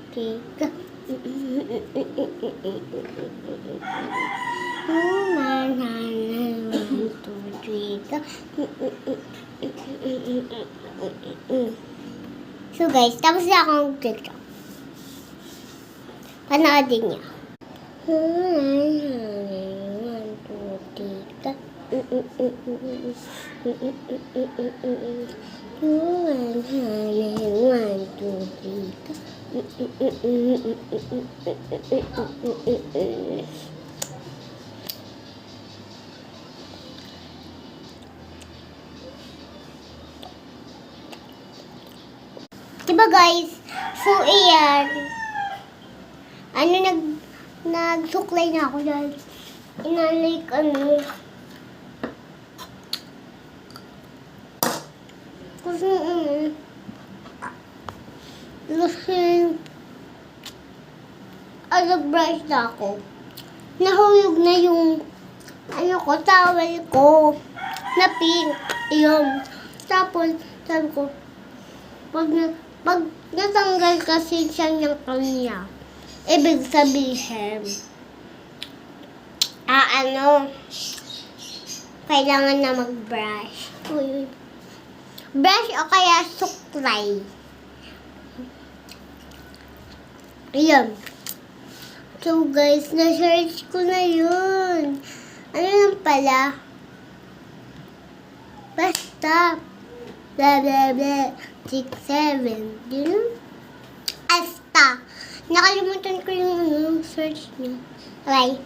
Tika. One, two, three, go. So guys, tapos na akong TikTok. Panoodin niyo. One, two, three, go. One, two, three, go. Diba guys? So, ayan. Nagsuklay na ako dahil inalik kasi brush na ako. Nahulog na yung towel ko na pink. Iyon. Tapos, sabi ko, pag natanggal kasi siya ng kanya, ibig sabihin, kailangan na mag-brush. Brush o kaya suklay. Ayan. So guys, na-search ko na yun. Ano lang pala? Basta. Blah, blah, blah. 6, 7. Yun? Asta. Nakalimutan ko yung search niya. Bye.